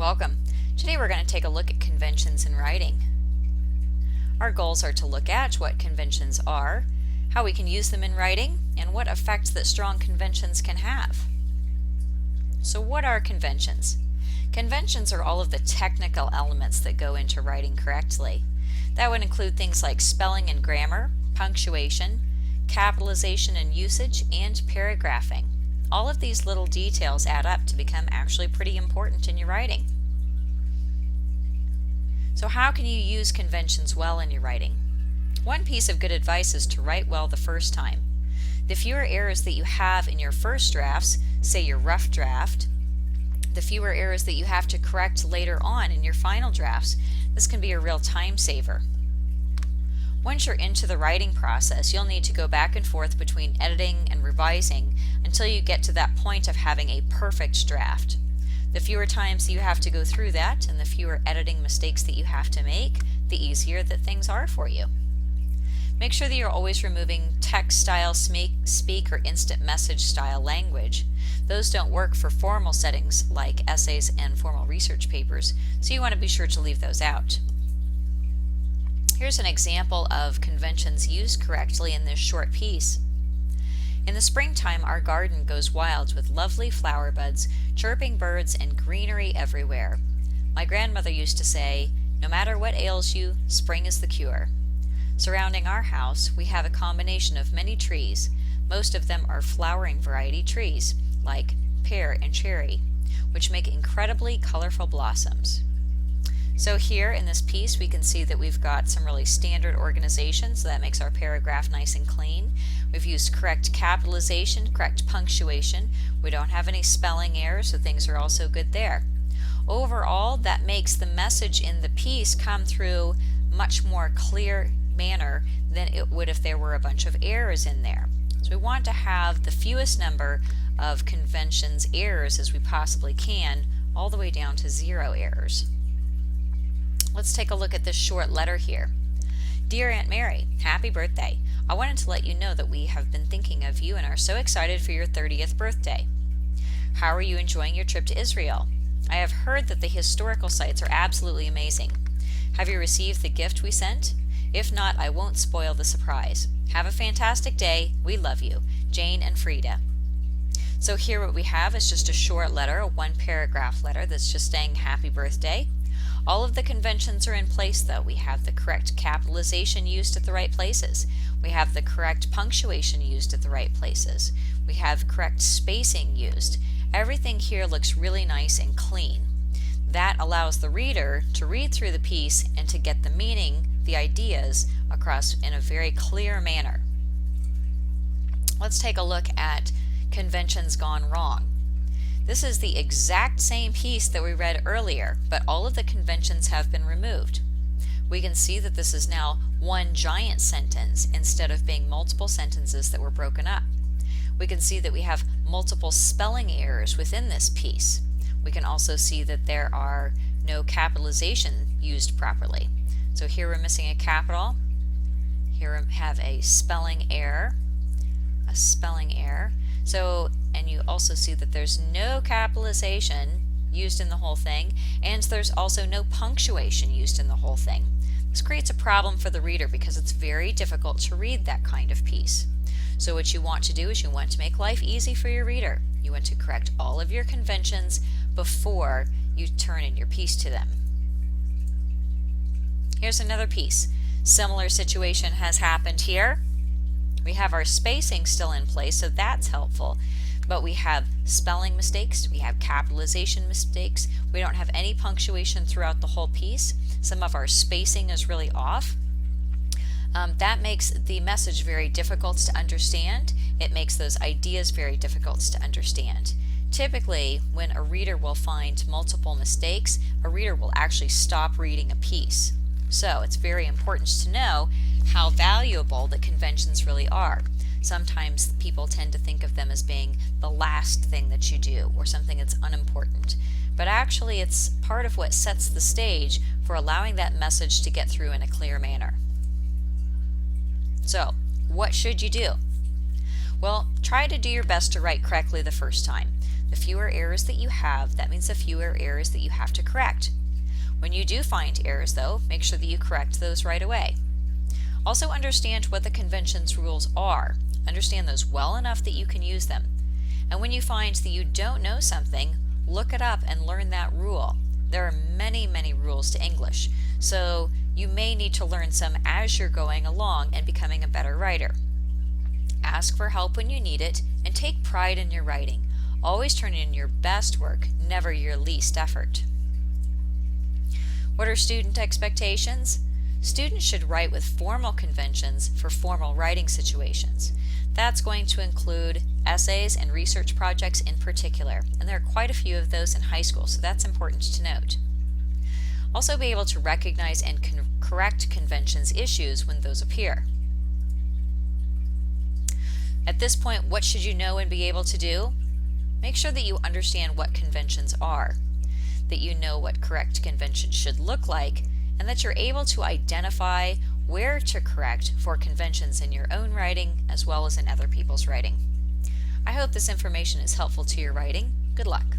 Welcome. Today we're going to take a look at conventions in writing. Our goals are to look at what conventions are, how we can use them in writing, and what effects that strong conventions can have. So what are conventions? Conventions are all of the technical elements that go into writing correctly. That would include things like spelling and grammar, punctuation, capitalization and usage, and paragraphing. All of these little details add up to become actually pretty important in your writing. So how can you use conventions well in your writing? One piece of good advice is to write well the first time. The fewer errors that you have in your first drafts, say your rough draft, the fewer errors that you have to correct later on in your final drafts. This can be a real time saver. Once you're into the writing process, you'll need to go back and forth between editing and revising until you get to that point of having a perfect draft. The fewer times you have to go through that and the fewer editing mistakes that you have to make, the easier that things are for you. Make sure that you're always removing text style, speak, or instant message style language. Those don't work for formal settings like essays and formal research papers, so you want to be sure to leave those out. Here's an example of conventions used correctly in this short piece. In the springtime, our garden goes wild with lovely flower buds, chirping birds, and greenery everywhere. My grandmother used to say, "No matter what ails you, spring is the cure." Surrounding our house, we have a combination of many trees. Most of them are flowering variety trees, like pear and cherry, which make incredibly colorful blossoms. So here in this piece we can see that we've got some really standard organization, so that makes our paragraph nice and clean. We've used correct capitalization, correct punctuation. We don't have any spelling errors, so things are also good there. Overall, that makes the message in the piece come through much more clear manner than it would if there were a bunch of errors in there. So we want to have the fewest number of conventions errors as we possibly can, all the way down to 0 errors. Let's take a look at this short letter here. Dear Aunt Mary, happy birthday. I wanted to let you know that we have been thinking of you and are so excited for your 30th birthday. How are you enjoying your trip to Israel? I have heard that the historical sites are absolutely amazing. Have you received the gift we sent? If not, I won't spoil the surprise. Have a fantastic day. We love you. Jane and Frida. So here what we have is just a short letter, a 1-paragraph letter that's just saying happy birthday. All of the conventions are in place though. We have the correct capitalization used at the right places. We have the correct punctuation used at the right places. We have correct spacing used. Everything here looks really nice and clean. That allows the reader to read through the piece and to get the meaning, the ideas, across in a very clear manner. Let's take a look at conventions gone wrong. This is the exact same piece that we read earlier, but all of the conventions have been removed. We can see that this is now one giant sentence instead of being multiple sentences that were broken up. We can see that we have multiple spelling errors within this piece. We can also see that there are no capitalization used properly. So here we're missing a capital. Here we have a spelling error. And you also see that there's no capitalization used in the whole thing, and there's also no punctuation used in the whole thing. This creates a problem for the reader because it's very difficult to read that kind of piece. So what you want to do is you want to make life easy for your reader. You want to correct all of your conventions before you turn in your piece to them. Here's another piece. Similar situation has happened here. We have our spacing still in place, so that's helpful. But we have spelling mistakes, we have capitalization mistakes, we don't have any punctuation throughout the whole piece. Some of our spacing is really off. That makes the message very difficult to understand. It makes those ideas very difficult to understand. Typically, when a reader will find multiple mistakes, a reader will actually stop reading a piece. So it's very important to know how valuable the conventions really are. Sometimes people tend to think of them as being the last thing that you do or something that's unimportant. But actually it's part of what sets the stage for allowing that message to get through in a clear manner. So, what should you do? Well, try to do your best to write correctly the first time. The fewer errors that you have, that means the fewer errors that you have to correct. When you do find errors, though, make sure that you correct those right away. Also understand what the convention's rules are. Understand those well enough that you can use them. And when you find that you don't know something, look it up and learn that rule. There are many, many rules to English, so you may need to learn some as you're going along and becoming a better writer. Ask for help when you need it, and take pride in your writing. Always turn in your best work, never your least effort. What are student expectations? Students should write with formal conventions for formal writing situations. That's going to include essays and research projects in particular, and there are quite a few of those in high school, so that's important to note. Also be able to recognize and correct conventions issues when those appear. At this point, what should you know and be able to do? Make sure that you understand what conventions are, that you know what correct conventions should look like, and that you're able to identify where to correct for conventions in your own writing as well as in other people's writing. I hope this information is helpful to your writing. Good luck.